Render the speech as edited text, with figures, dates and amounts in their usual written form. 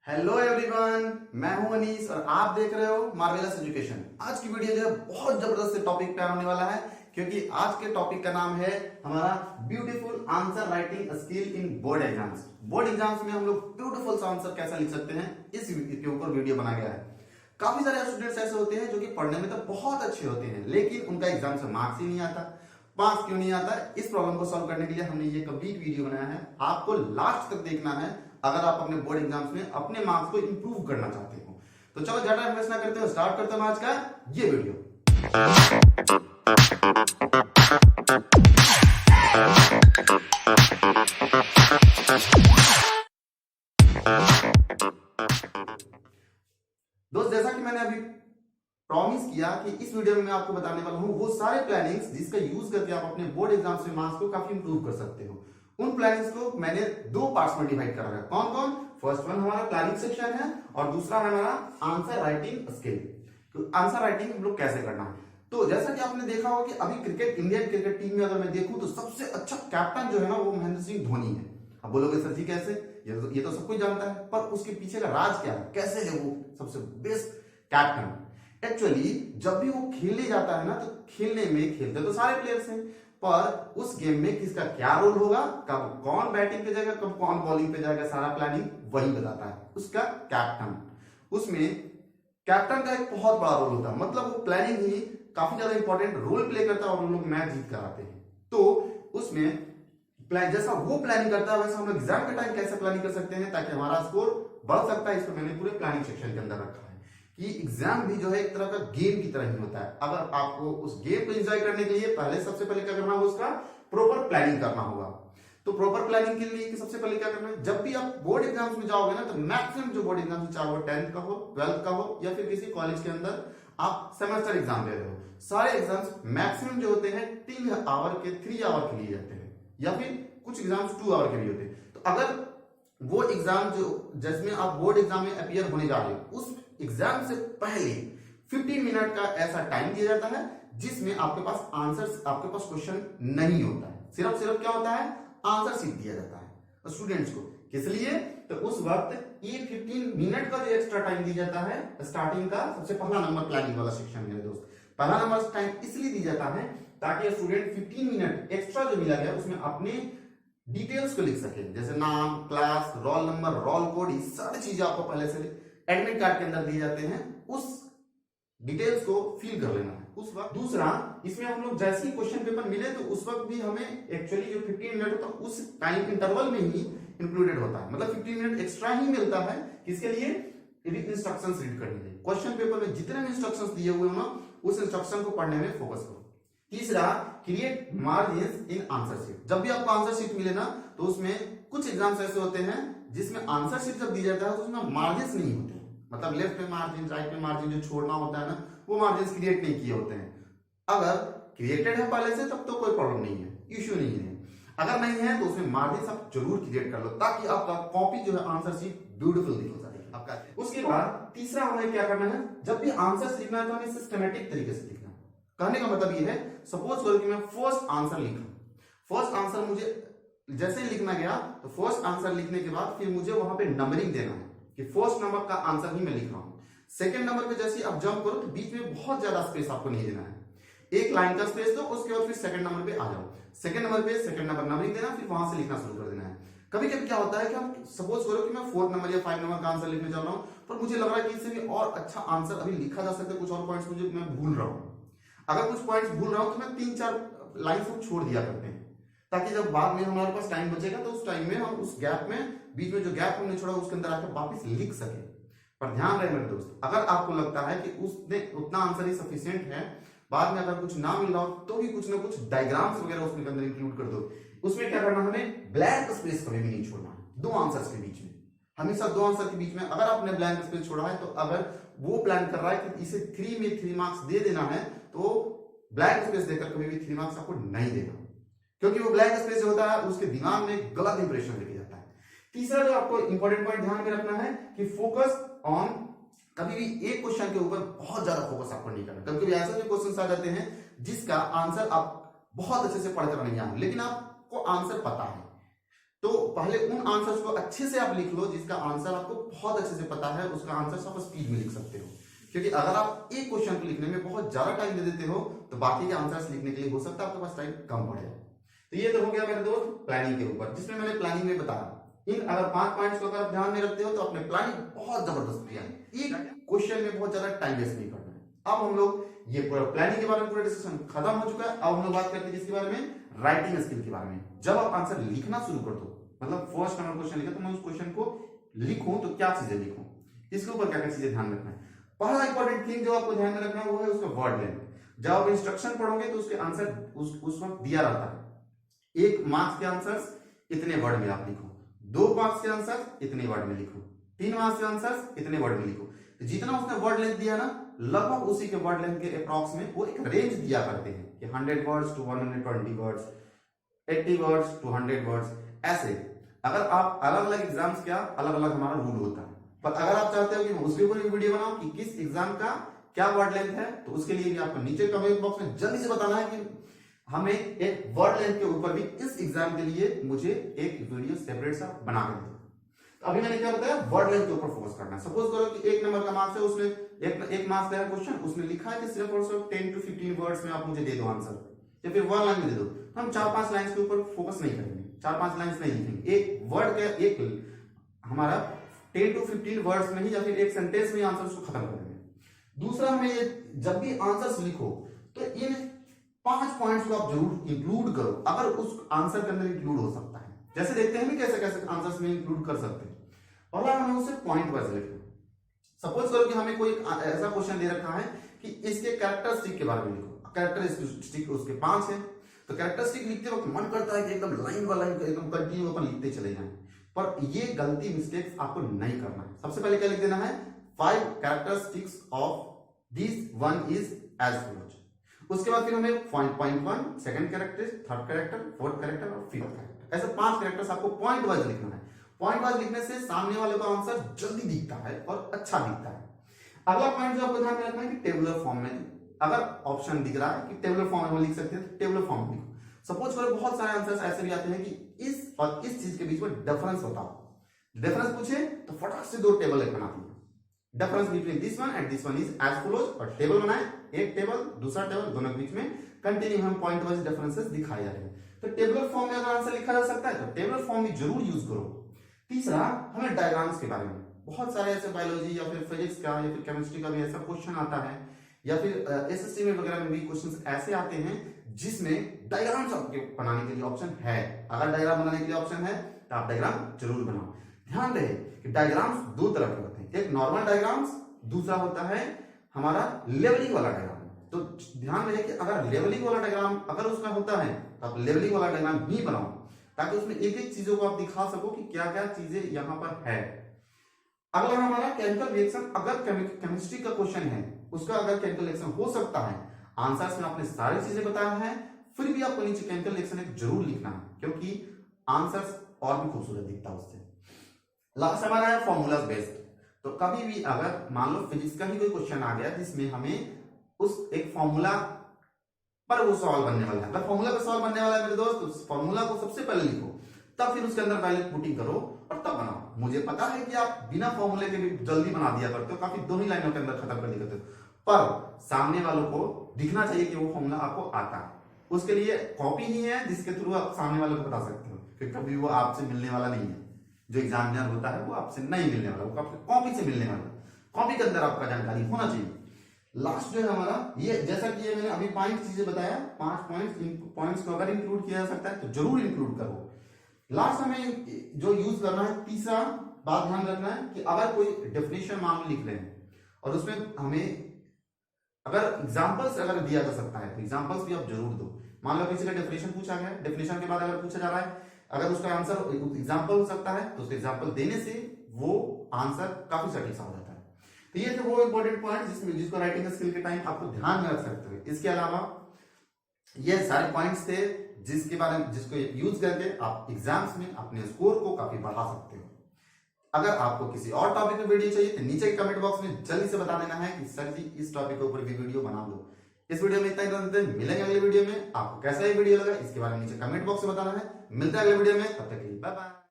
Hello everyone, मैं हूं अनीस और आप देख रहे हो मार्वेलस एजुकेशन। आज की वीडियो जो है बहुत जबरदस्त टॉपिक पे आने वाला है, क्योंकि आज के टॉपिक का नाम है हमारा beautiful answer writing skill in board exams. Board exams में हम लोग ब्यूटीफुल सा आंसर कैसा लिख सकते हैं, इस के ऊपर वीडियो बना गया है। काफी सारे स्टूडेंट्स ऐसे होते हैं जो कि पढ़ने में तो बहुत अच्छे होते हैं, लेकिन उनका एग्जाम से मार्क्स ही नहीं आता। मार्क्स क्यों नहीं आता, इस प्रॉब्लम को सॉल्व करने के लिए हमने ये कंप्लीट वीडियो बनाया है। आपको लास्ट तक देखना है अगर आप अपने बोर्ड एग्जाम्स में अपने मार्क्स को इंप्रूव करना चाहते हो। तो चलो ज्यादा इन्वेस्ट ना करते हो, स्टार्ट करते हैं आज का ये वीडियो। दोस्त, जैसा कि मैंने अभी प्रॉमिस किया कि इस वीडियो में मैं आपको बताने वाला हूं वो सारे प्लानिंग्स जिसका यूज करके आप अपने बोर्ड एग्जाम्स में मार्क्स को काफी इंप्रूव कर सकते हो। उन प्लानिंग्स को मैंने दो पार्ट्स में डिवाइड करा है। कौन कौन? फर्स्ट वन हमारा प्लानिंग सेक्शन है और दूसरा है हमारा आंसर राइटिंग स्किल। तो आंसर राइटिंग हम लोग कैसे करना है, तो जैसा कि आपने देखा होगा कि अभी क्रिकेट इंडियन क्रिकेट टीम में अगर मैं देखूं तो सबसे अच्छा कैप्टन जो है ना वो महेंद्र सिंह धोनी है। अब बोलोगे सर जी कैसे, ये तो सब कोई जानता है, पर उसके पीछे का राज क्या है, कैसे है वो सबसे बेस्ट कैप्टन। एक्चुअली जब भी वो खेलने जाता है ना तो खेलने में खेलते तो सारे प्लेयर्स हैं, पर उस गेम में किसका क्या रोल होगा, कब कौन बैटिंग पे जाएगा, कब कौन बॉलिंग पे जाएगा, सारा प्लानिंग वही बताता है उसका कैप्टन। उसमें कैप्टन का एक बहुत बड़ा रोल होता है, मतलब वो प्लानिंग ही काफी ज्यादा इंपॉर्टेंट रोल प्ले करता है और हम लोग मैच जीत कर आते हैं। तो उसमें जैसा वो प्लानिंग करता है वैसा हम लोग एग्जाम के टाइम कैसे प्लानिंग कर सकते हैं ताकि हमारा स्कोर बढ़ सकता है। इसको मैंने पूरे प्लानिंग सेक्शन के अंदर रखा है कि एग्जाम भी जो है एक तरह का गेम की तरह ही होता है। अगर आपको उस गेम को एंजॉय करने के लिए सबसे पहले क्या करना होगा, उसका प्रॉपर प्लानिंग करना होगा। तो प्रॉपर प्लानिंग के लिए सबसे पहले क्या करना है, जब भी आप बोर्ड एग्जाम्स में जाओगे ना तो मैक्सिमम जो बोर्ड एग्जाम चाहे वो 10th का हो, 12th का हो या फिर किसी कॉलेज के अंदर आप सेमेस्टर एग्जाम दे रहे हो, सारे एग्जाम्स मैक्सिमम जो होते हैं 3 आवर के 3 आवर के लिए जाते हैं या फिर कुछ एग्जाम्स 2 आवर के लिए होते हैं। तो अगर वो एग्जाम जो जिसमें आप बोर्ड एग्जाम में अपीयर होने जा रहे हो उस एग्जाम से पहले 15 मिनट का ऐसा टाइम दिया जाता है जिसमें आपके पास आंसर, आपके पास क्वेश्चन नहीं होता है, सिर्फ क्या होता है, आंसर शीट दिया जाता है स्टूडेंट्स को। किस लिए? तो उस वक्त ये 15 मिनट का जो एक्स्ट्रा टाइम दिया जाता है स्टार्टिंग का, सबसे पहला नंबर प्लानिंग वाला सेक्शन में दोस्त, पहला नंबर टाइम इसलिए दिया जाता है ताकि स्टूडेंट 15 मिनट एक्स्ट्रा जो मिला गया उसमें अपने डिटेल्स को लिख सके, जैसे नाम, class, roll number, roll code, ये सारी चीजें आपको पहले से एडमिट कार्ड के अंदर दिए जाते हैं, उस डिटेल्स को फिल कर लेना है उस वक्त। दूसरा, इसमें हम लोग जैसे ही क्वेश्चन पेपर मिले तो उस वक्त भी हमें एक्चुअली जो 15 मिनट होता है उस टाइम इंटरवल में ही इंक्लूडेड होता है, मतलब 15 मिनट एक्स्ट्रा ही मिलता है। किसके लिए? इंस्ट्रक्शंस रीड करने के लिए। क्वेश्चन पेपर में जितने भी इंस्ट्रक्शंस दिए हुए हो ना उस इंस्ट्रक्शन को पढ़ने में फोकस करो। तीसरा, create margin in answer sheet. जब भी आपको आंसर शीट मिले ना तो उसमें कुछ एग्जाम्स ऐसे होते हैं जिसमें आंसर शीट जब दी जाता है तो उसमें मार्जिन नहीं होते, मतलब लेफ्ट में मार्जिन, राइट में मार्जिन जो छोड़ना होता है ना वो मार्जिन क्रिएट नहीं किए होते हैं। अगर क्रिएटेड है पहले से तब तो कोई प्रॉब्लम नहीं है, इश्यू नहीं है। अगर नहीं है तो उसमें मार्जिन आप जरूर क्रिएट कर लो ताकि आपका कॉपी जो है आंसर शीट ब्यूटीफुल दिखो जाएगी आपका। उसके बाद तीसरा हमें क्या करना है, जब भी आंसर लिखना है तो हमें सिस्टमेटिक तरीके से लिखना है। कहने का मतलब ये है, सपोज करो कि मैं फर्स्ट आंसर लिखा, फर्स्ट आंसर मुझे जैसे ही लिखना गया तो फर्स्ट आंसर लिखने के बाद फिर मुझे वहां पे नंबरिंग देना है कि फर्स्ट नंबर का आंसर ही मैं लिख रहा हूं। सेकंड नंबर पे जैसे आप जंप करो तो बीच में बहुत ज्यादा स्पेस आपको नहीं देना है, एक लाइन का स्पेस दो, उसके बाद फिर सेकंड नंबर पे आ जाओ, सेकंड नंबर पे सेकंड नंबर नंबरिंग देना, फिर वहां से लिखना शुरू कर देना है। कभी कभी क्या होता है कि हम सपोज करो कि मैं 4th नंबर या 5 नंबर का आंसर लिखने जा रहा हूं पर मुझे लग रहा है कि इससे भी और अच्छा आंसर अभी लिखा जा सकता है, कुछ और पॉइंट्स मुझे मैं भूल रहा हूं। अगर कुछ पॉइंट्स भूल रहा हूं तो मैं 3-4 लाइन को छोड़ दिया करते हैं ताकि जब बाद में हमारे पास टाइम बचेगा तो उस टाइम में हम उस गैप में, बीच में जो गैप हमने छोड़ा उसके अंदर आकर वापस लिख सके। पर ध्यान रहे मेरे दोस्त, अगर आपको लगता है कि उसने उतना आंसर ही सफिशिएंट है, बाद में अगर कुछ ना मिल रहा हो तो भी कुछ ना कुछ डायग्राम्स वगैरह उसके अंदर इंक्लूड कर दो। उसमें क्या करना, हमें ब्लैंक स्पेस कभी भी नहीं छोड़ना है दो आंसर्स के बीच में। हमेशा दो आंसर के बीच में अगर आपने ब्लैंक स्पेस छोड़ा है तो अगर वो प्लान कर रहा है कि इसे 3 में 3 मार्क्स दे देना है तो ब्लैंक स्पेस देकर कभी भी 3 मार्क्स आपको नहीं देना, क्योंकि वो ब्लैंक स्पेस जो होता है उसके दिमाग में गलत इंप्रेशन लेके जाता है। तीसरा जो आपको इंपॉर्टेंट पॉइंट ध्यान में रखना है कि फोकस ऑन, कभी भी एक क्वेश्चन के ऊपर बहुत ज्यादा फोकस आपको नहीं करना। कभी कभी ऐसे भी क्वेश्चन आ जाते हैं जिसका आंसर आप बहुत अच्छे से पढ़कर नहीं आए लेकिन आपको आंसर पता है, तो पहले उन आंसर्स को अच्छे से आप लिख लो जिसका आंसर आपको बहुत अच्छे से पता है, उसका आंसर आप स्पीड में लिख सकते हो। क्योंकि अगर आप एक क्वेश्चन को लिखने में बहुत ज्यादा टाइम दे देते हो तो बाकी के आंसर्स लिखने के लिए हो सकता है आपके पास टाइम कम पड़े। तो ये तो हो गया मेरे दोस्त प्लानिंग के ऊपर, जिसमें मैंने प्लानिंग में बताया इन अगर 5 पॉइंट्स को अगर आप ध्यान में रखते हो तो अपने प्लानिंग बहुत जबरदस्त किया है, एक क्वेश्चन में बहुत ज्यादा टाइम वेस्ट नहीं करना है। अब हम लोग ये पूरा प्लानिंग के बारे में पूरा डिस्कशन खत्म हो चुका है। अब हम लोग बात करते हैं जिसके बारे में, राइटिंग स्किल के बारे में। जब आप आंसर लिखना शुरू कर दो, मतलब फर्स्ट नंबर क्वेश्चन लिखा तो मैं उस क्वेश्चन को लिखूं तो क्या चीजें लिखूं, इसके ऊपर क्या क्या चीजें ध्यान रखना है। पहला इंपॉर्टेंट थिंग जो आपको ध्यान में रखना है वो है उसका वर्ड लेंथ। जब आप इंस्ट्रक्शन पढ़ोगे तो उसके आंसर उस वक्त दिया रहता है, 1 मार्क्स के आंसर इतने वर्ड में आप लिखो, 2 मार्क्स के आंसर इतने वर्ड में लिखो, 3 मार्क्स के आंसर इतने वर्ड में लिखो। तो जितना उसने वर्ड लेंथ दिया ना, लगभग उसी के वर्ड लेंथ के अप्रॉक्स में वो एक रेंज दिया करते हैं कि 100 words to 120 words, 80 words to 100 words, ऐसे। अगर आप अलग अलग एग्जाम्स का अलग अलग हमारा रूल होता है, पर अगर आप चाहते हो कि मैं उसके ऊपर वीडियो बनाऊं कि किस एग्जाम का क्या वर्ड लेंथ है, तो उसके लिए भी आपको नीचे कमेंट बॉक्स में जल्दी से बताना है कि हमें एक वर्ड लेंथ के ऊपर भी इस एग्जाम के लिए मुझे एक वीडियो सेपरेट सा बना के दो। तो अभी मैंने क्या बताया, वर्ड लेंथ के ऊपर फोकस करना है। सपोज करो कि 1 नंबर का मार्क्स है, उसमें एक मार्क्स का क्वेश्चन, उसने लिखा है कि सिर्फ और सिर्फ 10 to 15 वर्ड्स में आप मुझे दे दो आंसर, या फिर 1 लाइन में दे दो। हम 4-5 लाइंस के ऊपर फोकस नहीं करेंगे, 4-5 लाइंस नहीं लिखेंगे, एक वर्ड का एक हमारा 10 to 15 वर्ड्स में ही या फिर एक सेंटेंस में आंसर उसको खत्म कर देंगे। दूसरा, हमें जब भी आंसर्स लिखो तो इन 5 पॉइंट्स को आप जरूर इंक्लूड करो, अगर उस आंसर के अंदर इंक्लूड हो सकता है। जैसे देखते हैं कैसे कैसे आंसर्स में इंक्लूड कर सकते हैं। पहला, हमें उसे पॉइंट वाइज लिखना। सपोज करो कि हमें कोई ऐसा क्वेश्चन दे रखा है कि इसके कैरेक्टरिस्टिक के बारे में लिखो, कैरेक्टरिस्टिक उसके 5 है, तो कैरेक्टरिस्टिक लिखते वक्त मन करता है कि एकदम लाइन बाय लाइन एकदम कंटिन्यू अपन लिखते चले जाएं, पर ये गलती मिस्टेक्स आपको नहीं करना है। सबसे पहले क्या लिख देना है, 5 characteristics of this one is as follows. उसके बाद फिर हमें point 1, second character, third character, fourth character और फिफ्थ कैरेक्टर, ऐसे 5 कैरेक्टर्स आपको पॉइंट वाइज लिखना है। पॉइंट वाइज लिखने से सामने वाले का आंसर जल्दी दिखता है और अच्छा दिखता है। अगला पॉइंट जो आपको ध्यान में रखना है कि टेबुलर फॉर्म में, अगर ऑप्शन दिख रहा है कि टेबुलर फॉर्म में लिख सकते हैं तो टेबुलर फॉर्म में लिखो। सपोज करो बहुत सारे आंसर्स ऐसे भी आते हैं कि इस और इस चीज के बीच में डिफरेंस बताओ, डिफरेंस पूछे तो फटाक से 2 टेबल बना दिए, difference between this one and this one is as follows, और टेबल बनाए, एक टेबल दूसरा टेबल, दोनों के बीच में कंटिन्यू हम पॉइंट वाइज डिफरेंसेस दिखाए जा रहे हैं। तो टेबुलर फॉर्म में अगर आंसर लिखा जा सकता है तो टेबुलर फॉर्म भी जरूर यूज करो। तीसरा, हमें डायग्राम्स के बारे में, बहुत सारे ऐसे बायोलॉजी या फिर फिजिक्स का या फिर केमिस्ट्री का भी ऐसा क्वेश्चन आता है, या फिर एसएससी में वगैरह में भी क्वेश्चंस ऐसे आते हैं जिसमें डायग्राम्स आपके बनाने के लिए ऑप्शन है। अगर डायग्राम बनाने के लिए ऑप्शन है तो आप डायग्राम जरूर बनाओ। ध्यान रहे कि डायग्राम्स 2 तरह के होते हैं, एक नॉर्मल डायग्राम्स, दूसरा होता है हमारा लेवलिंग वाला डायग्राम। तो ध्यान रहे कि अगर लेवलिंग वाला डायग्राम अगर उसका होता है तो आप लेवलिंग वाला डायग्राम ही बनाओ, ताकि उसमें एक एक चीजों को आप दिखा सको कि क्या क्या चीजें यहाँ पर है। अगला हमारा केमिकल रिएक्शन, अगर केमिस्ट्री का क्वेश्चन है उसका अगर केमिकल रिएक्शन हो सकता है, आंसर्स में आपने सारी चीजें बताया है, फिर भी आपको नीचे केमिकल रिएक्शन एक जरूर लिखना है, क्योंकि आंसर्स और भी खूबसूरत दिखता है उससे। लास्ट हमारा है फॉर्मूला बेस्ड। तो कभी भी अगर मान लो फिजिक्स का ही कोई क्वेश्चन आ गया जिसमें हमें उस एक फॉर्मूला पर वो सवाल बनने वाला है, अगर फॉर्मूला पर सवाल बनने वाला है मेरे दोस्त, तो फॉर्मूला को सबसे पहले लिखो, तब फिर उसके अंदर वैल्यू पुटिंग करो और तब बनाओ। मुझे पता है कि आप बिना फॉर्मूले के भी जल्दी बना दिया करते हो, काफी 2 ही लाइनों के अंदर खत्म कर दिया करते हो, पर सामने वालों को दिखना चाहिए कि वो फॉर्मूला आपको आता है। उसके लिए कॉपी ही है जिसके थ्रू आप सामने वालों को बता सकते हो, क्योंकि कभी वो आपसे मिलने वाला नहीं है। जो एग्जामिनर होता है वो आपसे नहीं मिलने वाला, वो आपकी कॉपी से मिलने वाला, कॉपी के अंदर आपका जानकारी होना चाहिए। लास्ट जो है हमारा ये, जैसा कि ये मैंने अभी 5 चीजें बताया, 5 पॉइंट्स, इन पॉइंट्स को अगर इंक्लूड किया जा सकता है तो जरूर इंक्लूड करो। लास्ट हमें जो यूज करना है, तीसरा बात ध्यान रखना है कि अगर कोई डेफिनेशन मान लो लिख रहे हैं और उसमें हमें अगर एग्जांपल्स अगर दिया जा सकता है तो एग्जांपल्स भी आप जरूर दो। मान लो किसी का डेफिनेशन पूछा गया, डेफिनेशन के बाद अगर पूछा जा रहा है, अगर उसका आंसर एग्जांपल हो सकता है तो उसके एग्जांपल देने से वो आंसर काफी सटीक सा हो जाता है। तो ये थे वो इंपॉर्टेंट पॉइंट जिसको राइटिंग स्किल के टाइम आपको ध्यान में रख सकते हो। इसके अलावा ये सारे पॉइंट्स थे जिसके बारे में, जिसको यूज करके आप एग्जाम्स में अपने स्कोर को काफी बढ़ा सकते हो। अगर आपको किसी और टॉपिक में वीडियो चाहिए तो नीचे कमेंट बॉक्स में जल्दी से बता देना है कि सर जी इस टॉपिक के ऊपर भी वीडियो बना दो। इस वीडियो में इतना ही जानते हैं, मिलेंगे अगले वीडियो में। आपको कैसा ये वीडियो लगा इसके बारे में नीचे कमेंट बॉक्स में बताना है। मिलते हैं अगले वीडियो में, तब तक के लिए बाय बाय।